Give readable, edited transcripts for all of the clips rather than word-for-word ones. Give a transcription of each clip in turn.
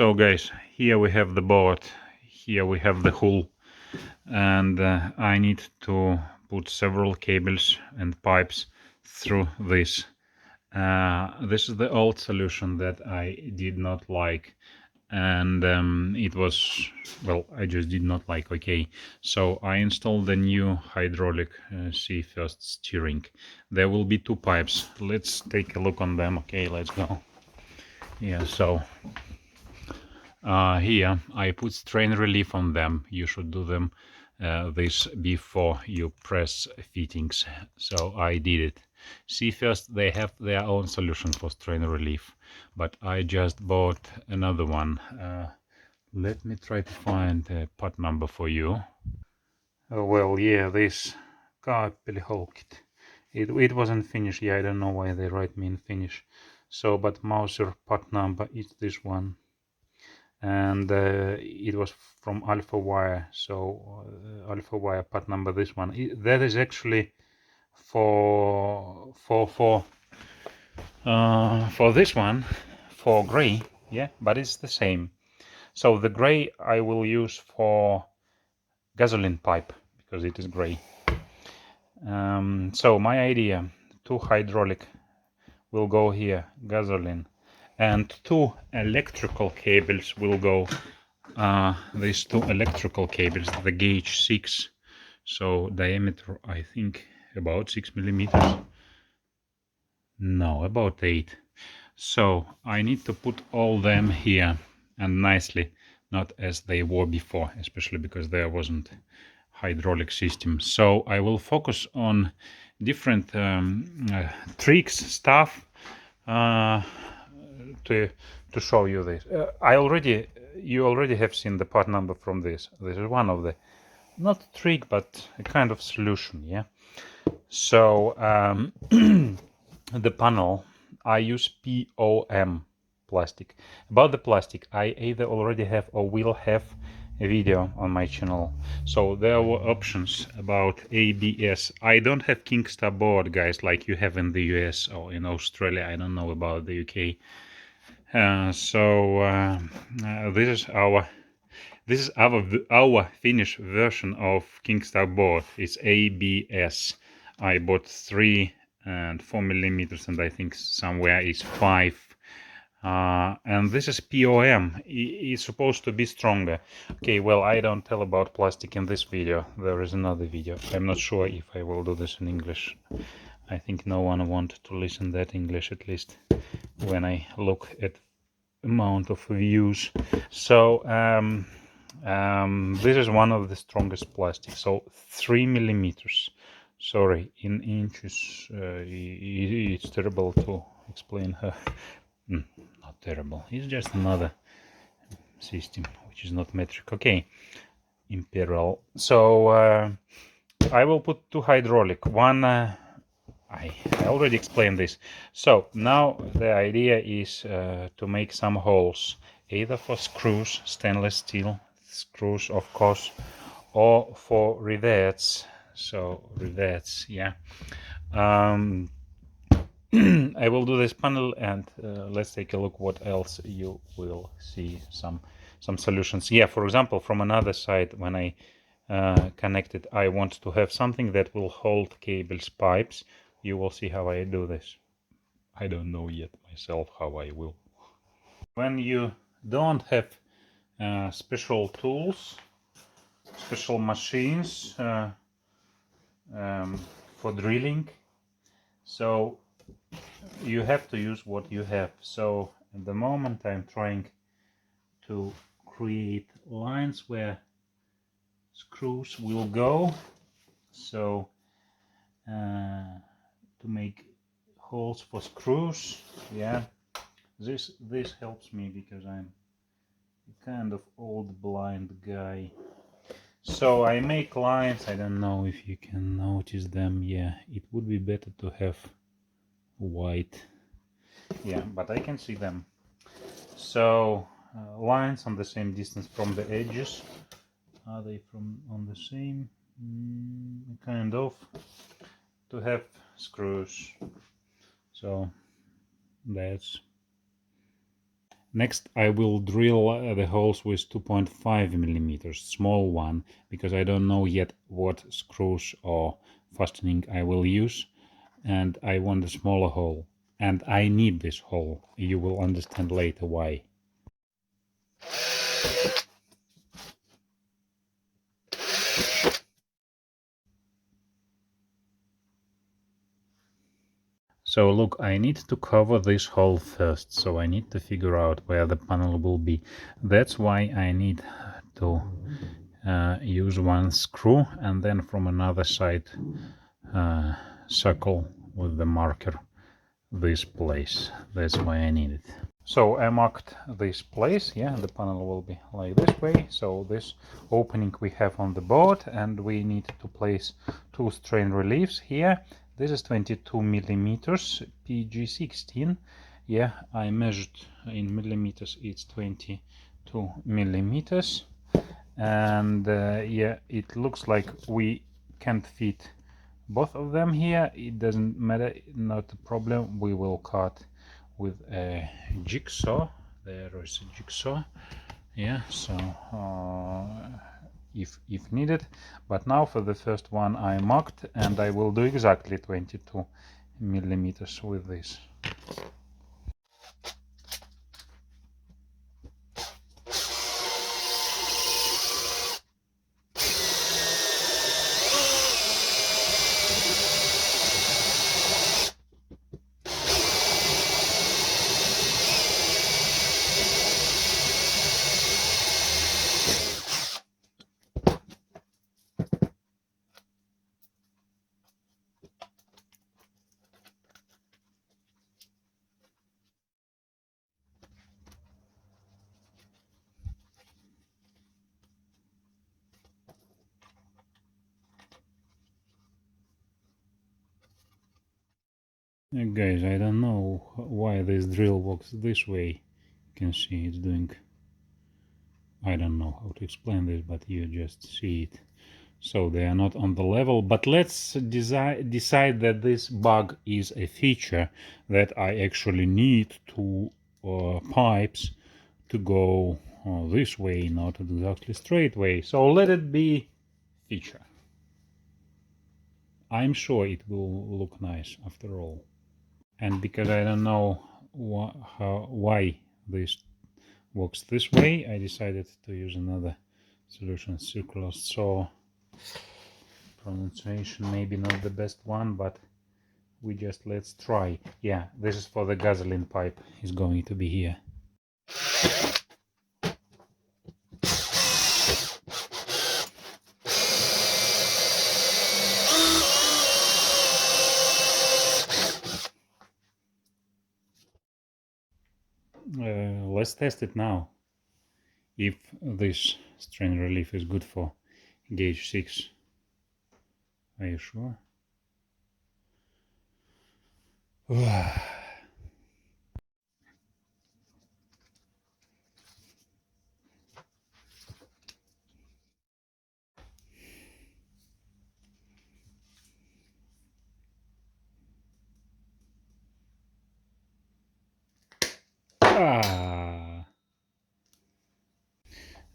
So guys, here we have the board, here we have the hull, and I need to put several cables and pipes through this. This is the old solution that I did not like, and it was, well, I just did not like. Okay, so I installed the new hydraulic sea first steering. There will be two pipes. Let's take a look on them. Okay, let's go. Yeah, so here I put strain relief on them. You should do them this before you press fittings. So I did it. See, first they have their own solution for strain relief, but I just bought another one. Let me try to find a part number for you. Oh, well, yeah, this kaapeliholkit. It wasn't finished. Yeah, I don't know why they write me in Finnish. So, but Mauser part number is this one. And it was from Alpha Wire, so Alpha Wire part number this one. That is actually for this one, for gray, yeah, but it's the same. So the gray I will use for gasoline pipe because it is gray. So my idea, two hydraulic will go here, gasoline, and two electrical cables will go, these two electrical cables, the gauge 6, so diameter I think about 6 millimeters, no, about 8. So I need to put all them here and nicely, not as they were before, especially because there wasn't hydraulic system. So I will focus on different tricks, stuff, to show you this. You already have seen the part number from this. This is one of the, not trick, but a kind of solution, yeah. So the panel, I use POM plastic. About the plastic, I either already have or will have a video on my channel. So there were options about ABS. I don't have King Starboard, guys, like you have in the US or in Australia. I don't know about the UK. This is our Finnish version of King Starboard. It's ABS. I bought 3 and 4 millimeters, and I think somewhere is 5. And this is POM. It's supposed to be stronger. Okay, well, I don't tell about plastic in this video. There is another video. I'm not sure if I will do this in English. I think no one wanted to listen that English, at least when I look at amount of views. So this is one of the strongest plastics. So 3 millimeters. Sorry, in inches. It's terrible to explain her. Not terrible. It's just another system which is not metric. Okay, imperial. So I will put 2 hydraulic. One. I already explained this. So now the idea is to make some holes, either for screws, stainless steel screws, of course, or for rivets. So rivets, yeah. I will do this panel, and let's take a look what else you will see. Some solutions. Yeah, for example, from another side, when I connect it, I want to have something that will hold cables, pipes. You will see how I do this. I don't know yet myself how I will. When you don't have special tools, special machines for drilling, so you have to use what you have. So at the moment I'm trying to create lines where screws will go. So to make holes for screws, yeah, this helps me because I'm a kind of old blind guy. So I make lines. I don't know if you can notice them. Yeah, it would be better to have white, yeah, but I can see them. So lines on the same distance from the edges. Are they on the same? Kind of. To have screws. So that's Next, I will drill the holes with 2.5 millimeters, small one, because I don't know yet what screws or fastening I will use, and I want a smaller hole. And I need this hole. You will understand later why. So look, I need to cover this hole first, so I need to figure out where the panel will be. That's why I need to use one screw and then from another side circle with the marker this place. That's why I need it. So I marked this place. Yeah, the panel will be like this way. So this opening we have on the board, and we need to place two strain reliefs here. This is 22 millimeters PG16. Yeah, I measured in millimeters. It's 22 millimeters, and yeah, it looks like we can't fit both of them here. It doesn't matter, not a problem. We will cut with a jigsaw. There is a jigsaw. Yeah, so if needed. But now for the first one I marked, and I will do exactly 22 millimeters with this. Guys, I don't know why this drill works this way. You can see it's doing, I don't know how to explain this, but you just see it. So they are not on the level, but let's decide that this bug is a feature that I actually need two pipes to go this way, not exactly straight way. So let it be feature. I'm sure it will look nice after all. And because I don't know why this works this way, I decided to use another solution, circular saw. Pronunciation maybe not the best one, but we just let's try. Yeah, this is for the gasoline pipe, is going to be here. Let's test it now. If this strain relief is good for gauge 6. Are you sure?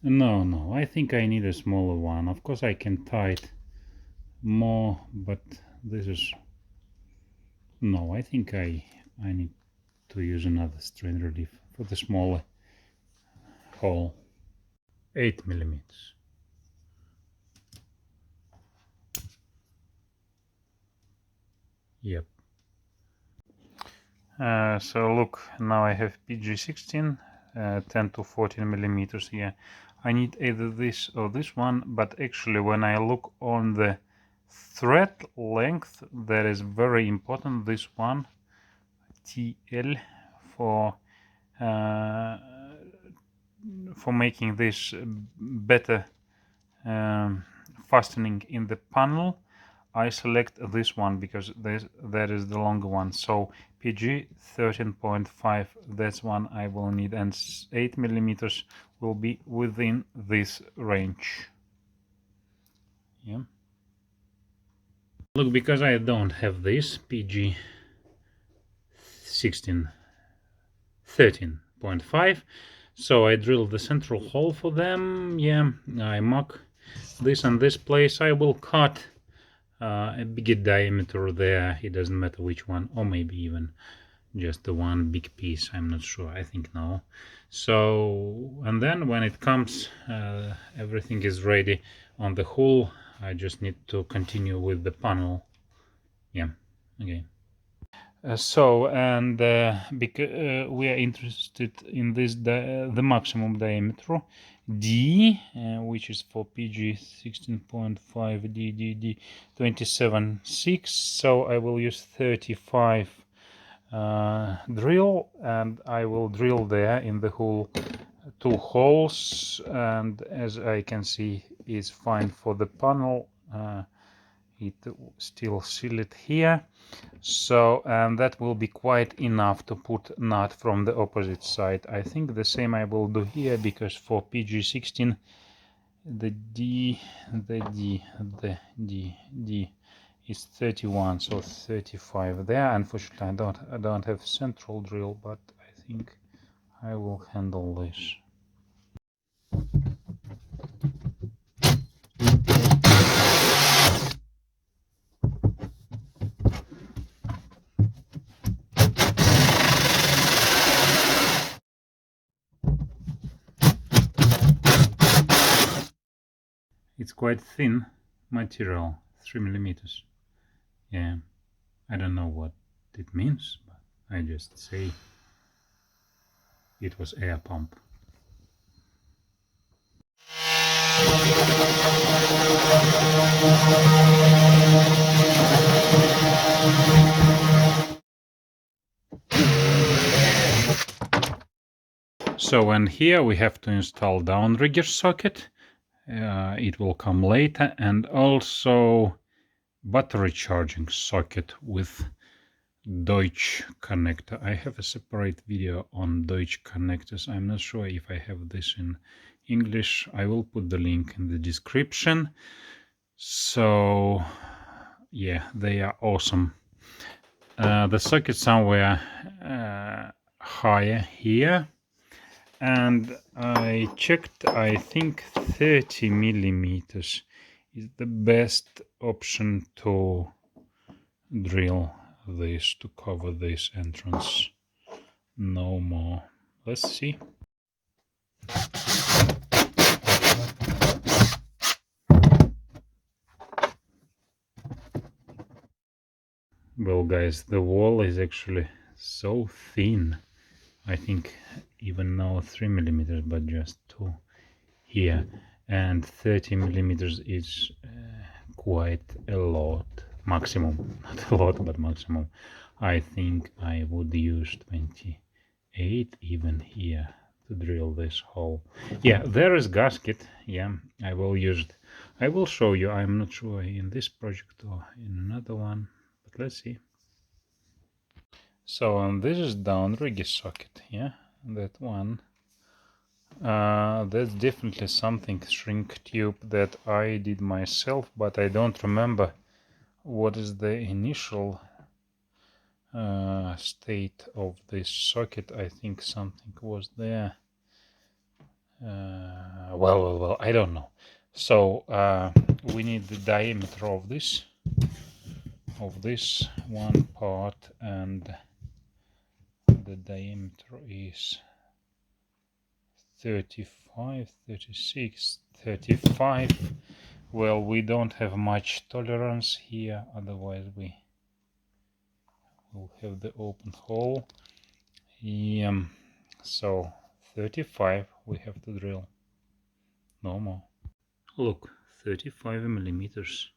No, I think I need a smaller one. Of course I can tie it more, but this is... No, I think I need to use another strain relief for the smaller hole. 8 millimeters. Yep. So look, now I have PG16, 10 to 14 millimeters here. I need either this or this one, but actually when I look on the thread length, that is very important, this one, TL, for making this better fastening in the panel. I select this one because that is the longer one. So PG 13.5, that's one I will need, and 8 millimeters will be within this range. Yeah. Look, because I don't have this PG 16, 13, 0.5. So I drilled the central hole for them. Yeah, I mark this and this place. I will cut a bigger diameter there. It doesn't matter which one, or maybe even just the one big piece. I'm not sure. I think no. So, and then when it comes, everything is ready on the hull. I just need to continue with the panel. Yeah, okay. Because we are interested in this the maximum diameter D, which is for PG16.5 D 27.6. So I will use 35 drill, and I will drill there in the hole 2 holes, and as I can see is fine for the panel. It still seal it here, so and that will be quite enough to put nut from the opposite side. I think the same I will do here, because for PG16 the D is 31, so 35 there. Unfortunately I don't have central drill, but I think I will handle this. It's quite thin material, 3 millimeters. Yeah, I don't know what it means, but I just say it was air pump. So, and here we have to install downrigger socket. It will come later, and also battery charging socket with Deutsch connector. I have a separate video on Deutsch connectors. I'm not sure if I have this in English. I will put the link in the description. So yeah, they are awesome. The socket somewhere higher here, and I checked. I think 30 millimeters is the best option to drill this, to cover this entrance. No more. Let's see. Well guys, the wall is actually so thin. I think even now 3 millimeters, but just 2 here, and 30 millimeters is quite a lot. Maximum, not a lot, but maximum. I think I would use 28 even here to drill this hole. Yeah, there is gasket. Yeah, I will use it. I will show you. I'm not sure in this project or in another one, but let's see. So, and this is downrigger socket. Yeah, that one. That's definitely something shrink tube that I did myself, but I don't remember what is the initial state of this socket. I think something was there. Well, I don't know. So we need the diameter of this one part, and the diameter is 35, 36, 35. Well, we don't have much tolerance here, otherwise we will have the open hole. So 35 we have to drill, no more. Look, 35 millimeters,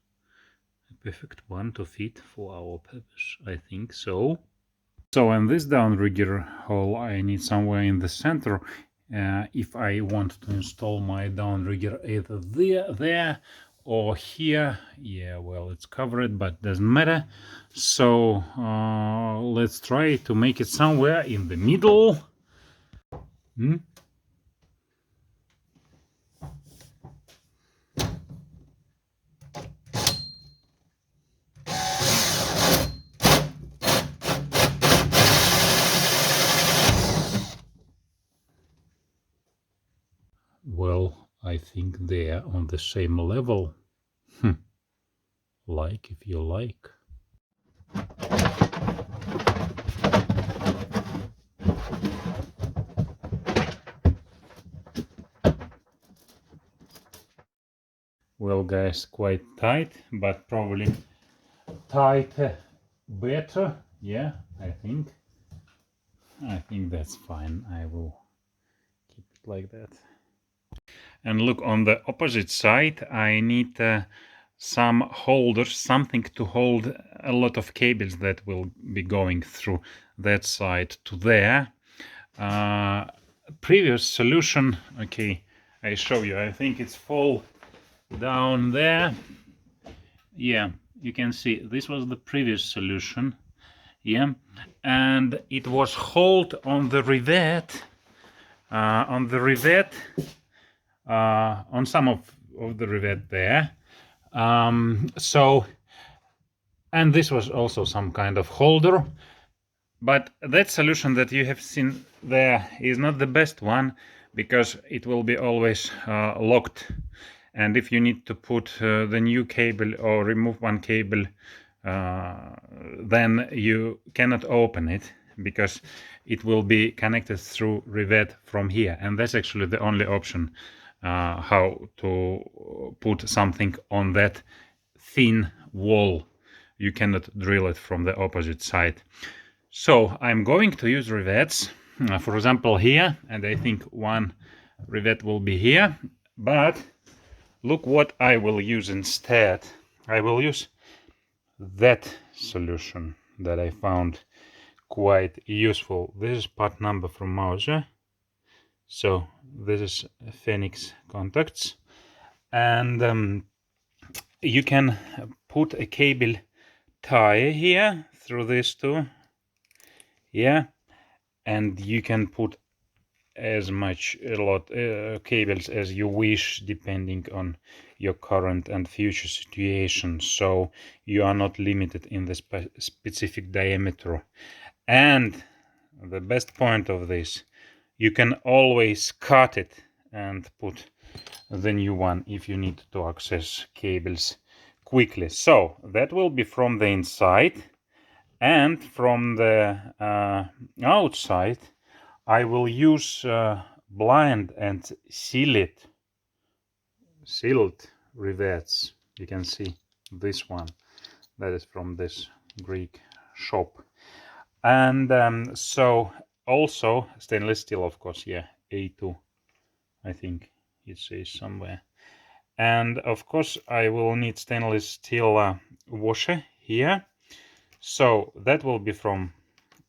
a perfect one to fit for our purpose, I think so. So in this downrigger hole I need somewhere in the center. If I want to install my downrigger either there or here. Yeah, well, it's covered, but doesn't matter. So let's try to make it somewhere in the middle. Well, I think they're on the same level. Like if you like. Well, guys, quite tight, but probably tight better. Yeah, I think that's fine. I will keep it like that. And look, on the opposite side I need some holders, something to hold a lot of cables that will be going through that side to there. Previous solution, okay, I show you. I think it's fall down there. Yeah, you can see this was the previous solution. Yeah, and it was hold on the rivet, on some of the rivet there. So, and this was also some kind of holder, but that solution that you have seen there is not the best one, because it will be always locked, and if you need to put the new cable or remove one cable, then you cannot open it, because it will be connected through rivet from here, and that's actually the only option how to put something on that thin wall. You cannot drill it from the opposite side. So I'm going to use rivets, for example here, and I think one rivet will be here, but look what I will use instead. I will use that solution that I found quite useful. This is part number from Mauser. So this is Phoenix contacts, and you can put a cable tie here through these two. Yeah, and you can put as much cables as you wish, depending on your current and future situation, so you are not limited in the specific diameter. And the best point of this, you can always cut it and put the new one if you need to access cables quickly. So that will be from the inside, and from the outside I will use blind and sealed rivets. You can see this one, that is from this Greek shop. And so also stainless steel, of course. Yeah, A2, I think it says somewhere. And of course I will need stainless steel washer here. So that will be from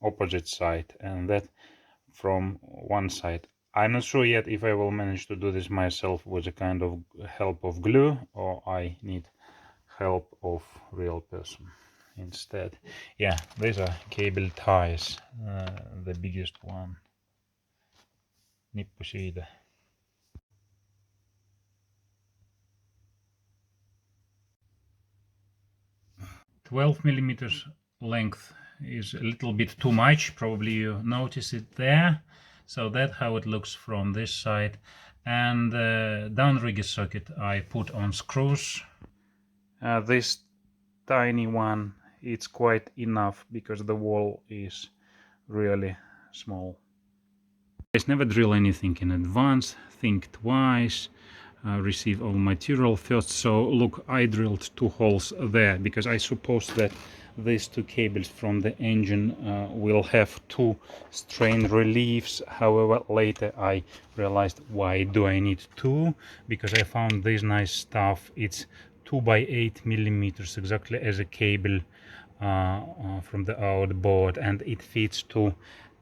opposite side, and that from one side. I'm not sure yet if I will manage to do this myself with a kind of help of glue, or I need help of real person instead. Yeah, these are cable ties, the biggest one. Nippu siitä. 12 millimeters length is a little bit too much, probably you notice it there. So that's how it looks from this side. And the downrigger socket I put on screws. This tiny one, it's quite enough because the wall is really small. Guys, never drill anything in advance, think twice. Receive all material first. So look, I drilled 2 holes there because I suppose that these 2 cables from the engine will have 2 strain reliefs. However, later I realized, why do I need 2? Because I found this nice stuff. It's 2 by 8 millimeters, exactly as a cable from the outboard, and it fits to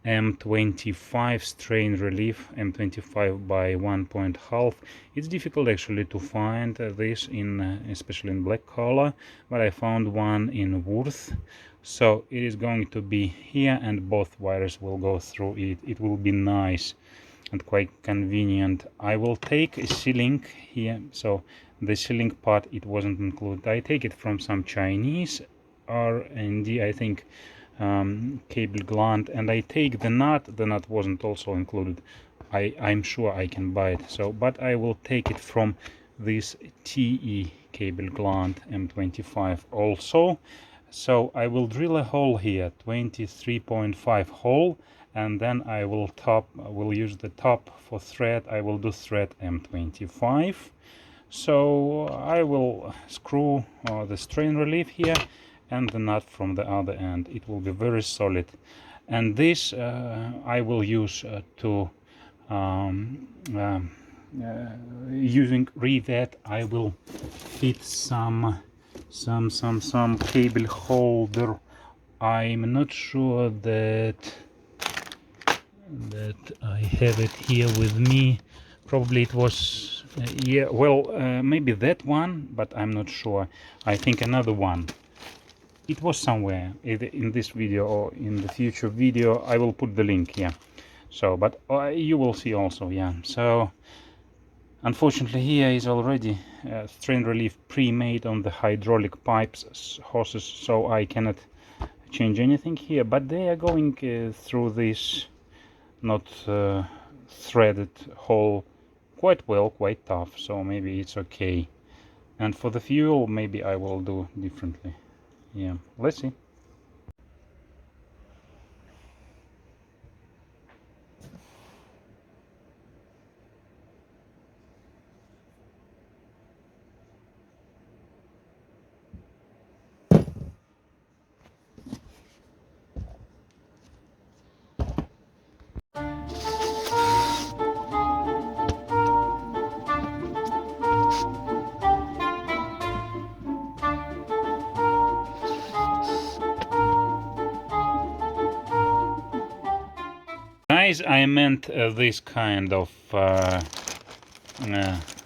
M25 strain relief, M25 by 1.5. It's difficult actually to find this in especially in black color, but I found one in Worth. So it is going to be here, and both wires will go through it. It will be nice and quite convenient. I will take a sealing here, so the sealing part, it wasn't included. I take it from some Chinese R&D, I think, cable gland, and I take the nut. The nut wasn't also included I'm sure I can buy it. So, but I will take it from this TE cable gland M25 also. So I will drill a hole here, 23.5 hole, and then I will use the top for thread. I will do thread M25. So I will screw the strain relief here and the nut from the other end. It will be very solid, and this I will use to using rivet. I will fit some cable holder. I'm not sure that I have it here with me. Probably it was yeah, well, maybe that one, but I'm not sure. I think another one. It was somewhere either in this video or in the future video. I will put the link here. So, but you will see also, yeah. So unfortunately here is already strain relief pre-made on the hydraulic pipes hoses, so I cannot change anything here, but they are going through this not threaded hole quite well, quite tough, so maybe it's okay. And for the fuel, maybe I will do differently. Yeah, let's see. Guys, I meant this kind of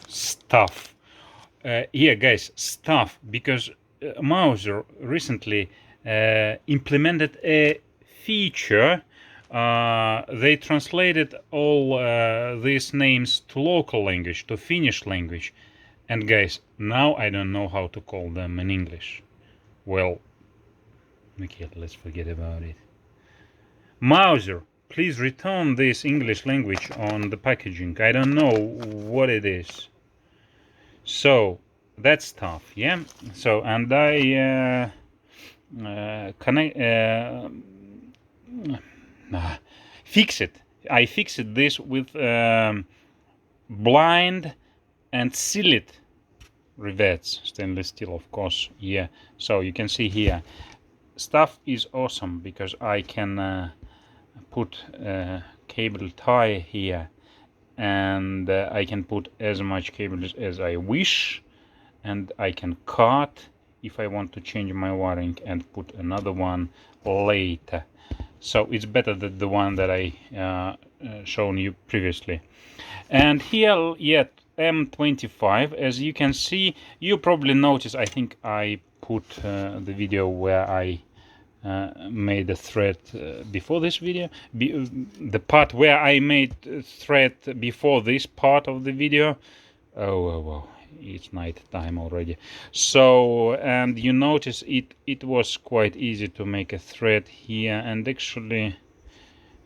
stuff. Yeah, guys, stuff, because Mauser recently implemented a feature. They translated all these names to local language, to Finnish language. And guys, now I don't know how to call them in English. Well, okay, let's forget about it. Mauser, please return this English language on the packaging. I don't know what it is. So that's tough, yeah. So, and I fix it. I fixed this with blind and sealed rivets, stainless steel, of course. Yeah. So you can see here, stuff is awesome because I can put cable tie here, and I can put as much cables as I wish, and I can cut if I want to change my wiring and put another one later. So it's better than the one that I shown you previously. And here, yet M25, as you can see, you probably notice, I think I put the video where I made a thread before this video, the part where I made thread before this part of the video. Oh, it's night time already. So, and you notice it was quite easy to make a thread here, and actually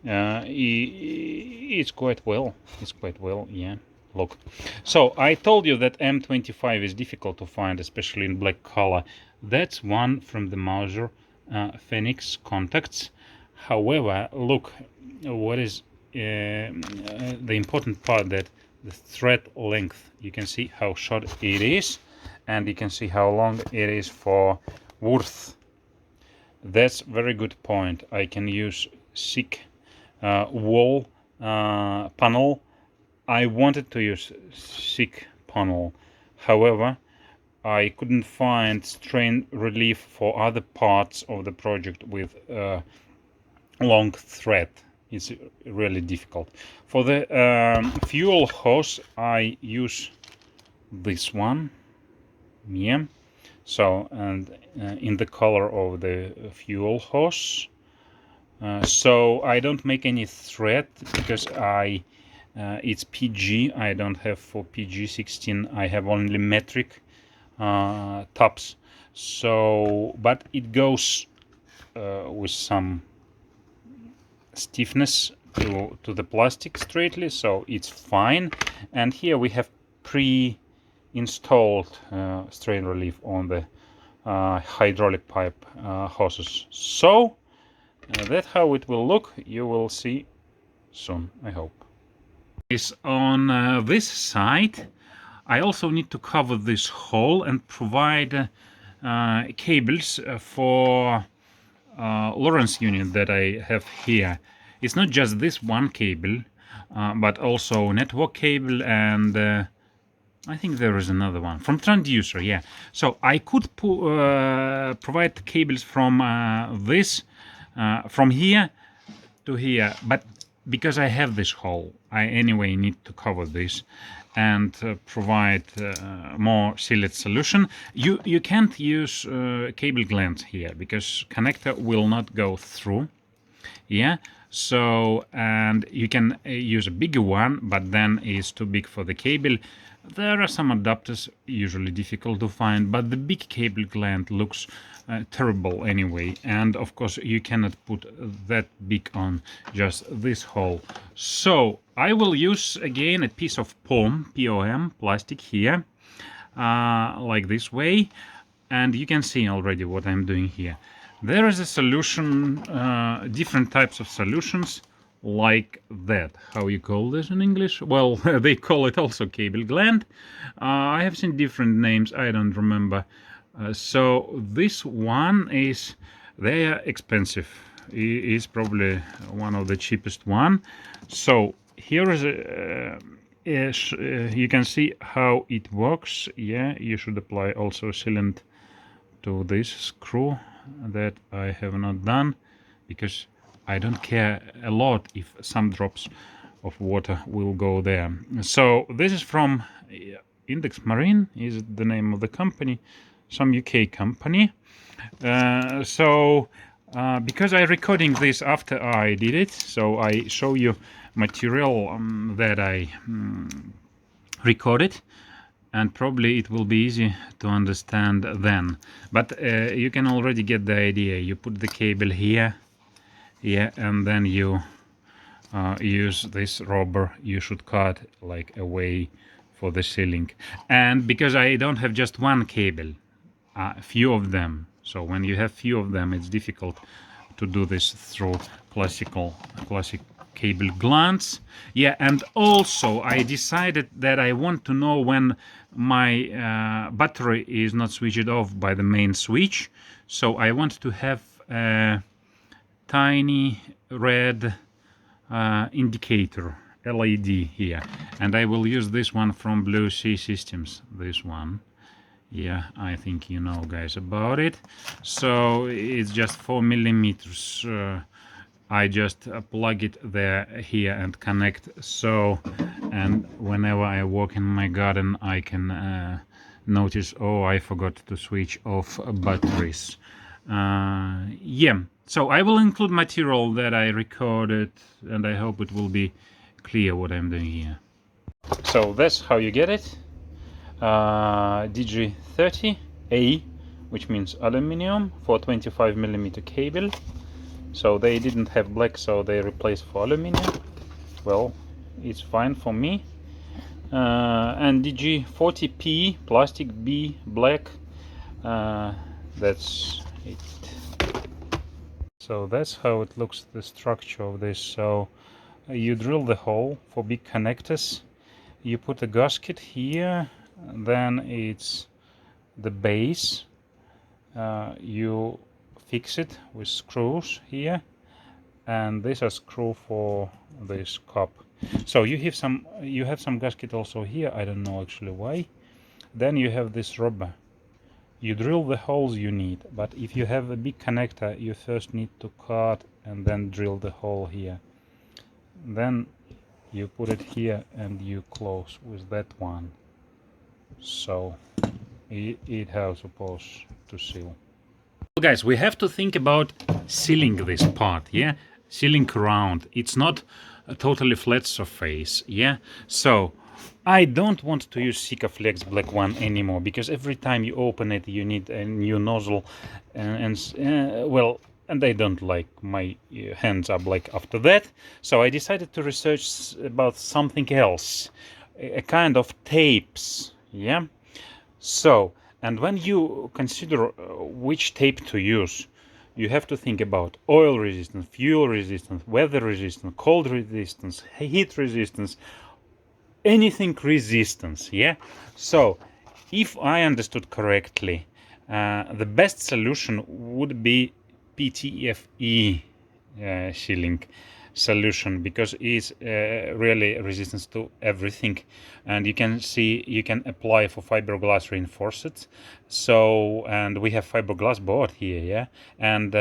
it's quite well. It's quite well, yeah. Look, so I told you that M25 is difficult to find, especially in black color. That's one from the Mauser Phoenix contacts. However, look, what is the important part, that the thread length, you can see how short it is, and you can see how long it is for width. That's very good point. I can use thick wall panel. I wanted to use thick panel, however I couldn't find strain relief for other parts of the project with long thread. It's really difficult. For the fuel hose, I use this one, yeah. So, and in the color of the fuel hose. So I don't make any thread because it's PG. I don't have for PG16. I have only metric tops. So, but it goes with some stiffness to the plastic straightly, so it's fine. And here we have pre-installed strain relief on the hydraulic pipe hoses. So that's how it will look. You will see soon, I hope. Is on this side, I also need to cover this hole and provide cables for Lawrence unit that I have here. It's not just this one cable, but also network cable, and I think there is another one from transducer. Yeah, so I could provide cables from this from here to here, but because I have this hole, I anyway need to cover this and provide more sealed solution. You can't use cable glands here because connector will not go through. Yeah, so, and you can use a bigger one, but then it's too big for the cable. There are some adapters, usually difficult to find, but the big cable gland looks terrible anyway, and of course you cannot put that big on just this hole. So I will use again a piece of POM plastic here, like this way, and you can see already what I'm doing here. There is a solution, different types of solutions like that. How you call this in English? Well, they call it also cable gland. I have seen different names, I don't remember. So this one is, they are expensive. It is probably one of the cheapest one. So here is a, you can see how it works. Yeah, you should apply also sealant to this screw that I have not done, because I don't care a lot if some drops of water will go there. So this is from Index Marine, is the name of the company, some UK company. Because I recording this after I did it, so I show you material that I recorded, and probably it will be easy to understand then. But you can already get the idea. You put the cable here, yeah, and then you use this rubber. You should cut like a way for the sealing. And because I don't have just one cable, a few of them. So when you have few of them, it's difficult to do this through classic cable glands. Yeah, and also I decided that I want to know when my battery is not switched off by the main switch. So I want to have a tiny red indicator LED here, and I will use this one from Blue Sea Systems, this one. Yeah, I think you know, guys, about it. So it's just 4 millimeters. I just plug it there, here, and connect. So, and whenever I walk in my garden, I can notice, oh, I forgot to switch off batteries. Yeah, so I will include material that I recorded, and I hope it will be clear what I'm doing here. So that's how you get it. DG40A, which means aluminium, for 25 millimeter cable. So they didn't have black, so they replaced for aluminium. Well, it's fine for me. And DG40P plastic B black. That's it. So that's how it looks, the structure of this. So you drill the hole for big connectors. You put a gasket here. Then it's the base. You fix it with screws here, and this is a screw for this cup. So you have some gasket also here. I don't know actually why. Then you have this rubber. You drill the holes you need, but if you have a big connector, you first need to cut and then drill the hole here. Then you put it here and you close with that one. So it has supposed to seal. Guys, we have to think about sealing this part, yeah, sealing around. It's not a totally flat surface, yeah. So I don't want to use Sikaflex Black One anymore, because every time you open it you need a new nozzle, and well, and I don't like my hands up like after that. So I decided to research about something else, a kind of tapes. Yeah. So, and when you consider which tape to use, you have to think about oil resistance, fuel resistance, weather resistance, cold resistance, heat resistance, anything resistance. Yeah. So if I understood correctly, the best solution would be PTFE sealing solution, because it's really resistance to everything, and you can see you can apply for fiberglass reinforced. So, and we have fiberglass board here, yeah, and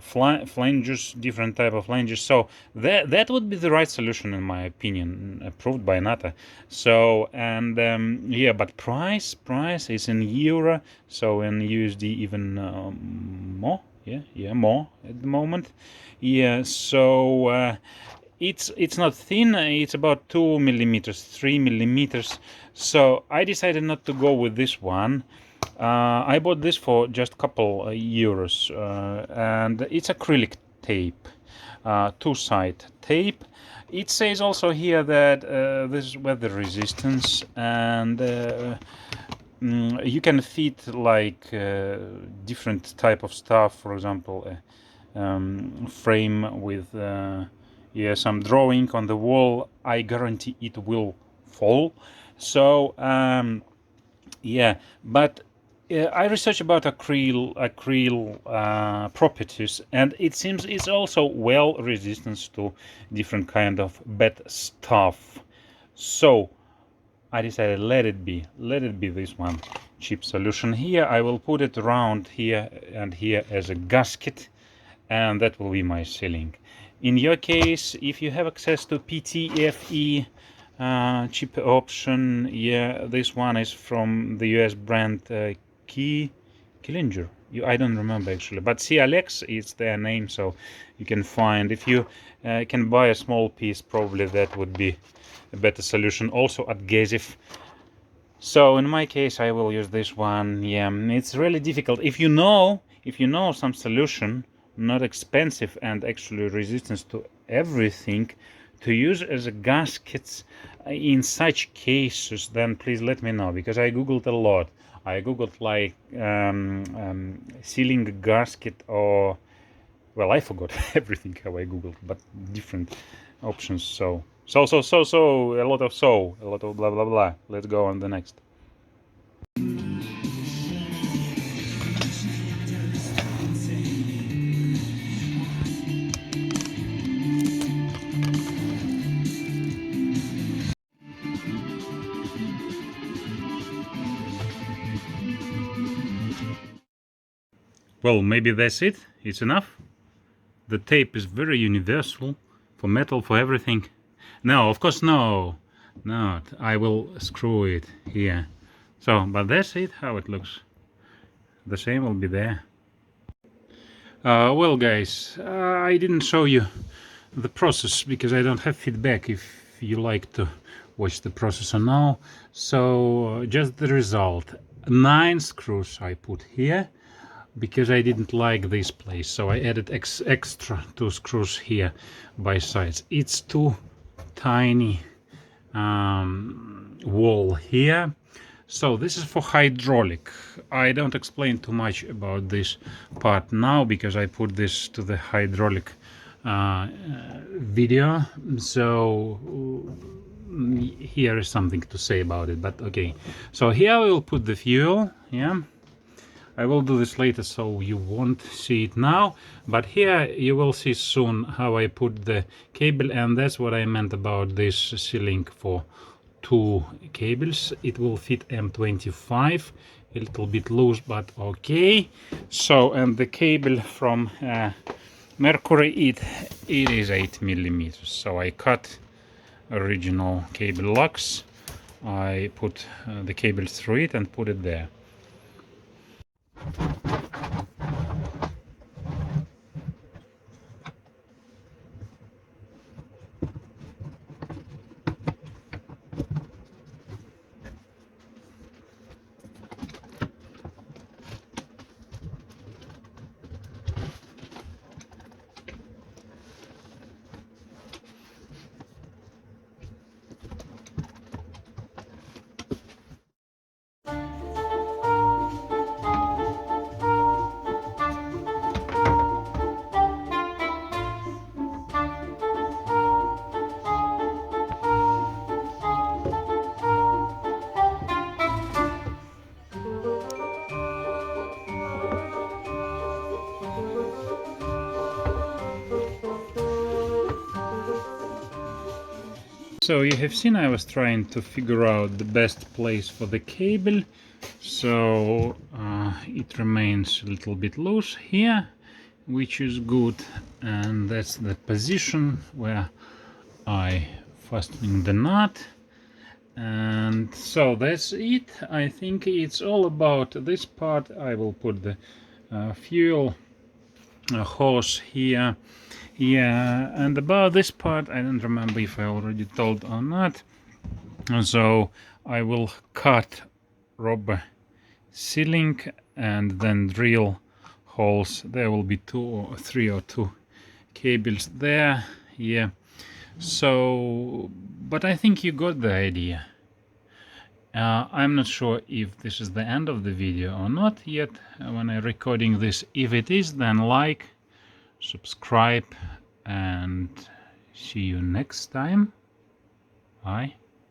flanges, different type of flanges. So that would be the right solution in my opinion, approved by NATO. So, and yeah, but price is in euro, so in USD even more. Yeah, more at the moment. Yeah, so it's not thin. It's about 2 millimeters, 3 millimeters. So I decided not to go with this one. I bought this for just a couple euros, and it's acrylic tape, two-side tape. It says also here that this is weather resistance, and you can fit like different type of stuff. For example, frame with yeah, some drawing on the wall. I guarantee it will fall. So yeah, but I researched about acryl properties, and it seems it's also well resistant to different kind of bad stuff. So I decided let it be this one cheap solution. Here I will put it around here and here as a gasket, and that will be my ceiling. In your case, if you have access to PTFE cheap option, yeah, this one is from the US brand Klinger. I don't remember actually, but SIALEX is their name, so you can find. If you can buy a small piece, probably that would be a better solution. Also adhesive. So in my case, I will use this one. Yeah, it's really difficult. If you know some solution, not expensive and actually resistance to everything, to use as a gaskets in such cases, then please let me know, because I googled a lot. I googled like sealing gasket, or well, I forgot everything how I googled, but different options. So a lot of blah blah blah. Let's go on the next. Well, maybe that's it. It's enough. The tape is very universal for metal, for everything. No, of course, no. I will screw it here. So, but that's it, how it looks. The same will be there. Well, guys, I didn't show you the process because I don't have feedback if you like to watch the process or no. So, just the result. 9 screws I put here, because I didn't like this place, so I added extra 2 screws here by sides. It's too tiny wall here. So this is for hydraulic. I don't explain too much about this part now, because I put this to the hydraulic video. So here is something to say about it, but okay. So here I will put the fuel. Yeah, I will do this later, so you won't see it now, but here you will see soon how I put the cable, and that's what I meant about this sealing for 2 cables. It will fit M25, a little bit loose, but okay. So, and the cable from Mercury, it is 8 millimeters. So I cut original cable locks. I put the cable through it and put it there. So you have seen I was trying to figure out the best place for the cable, so it remains a little bit loose here, which is good, and that's the position where I fastening the knot. And so that's it. I think it's all about this part. I will put the fuel hose here. Yeah, and about this part, I don't remember if I already told or not. So I will cut rubber sealing and then drill holes. There will be 2 or 3 or 2 cables there. Yeah. So, but I think you got the idea. I'm not sure if this is the end of the video or not yet when I'm recording this. If it is, then like, subscribe, and see you next time. Bye.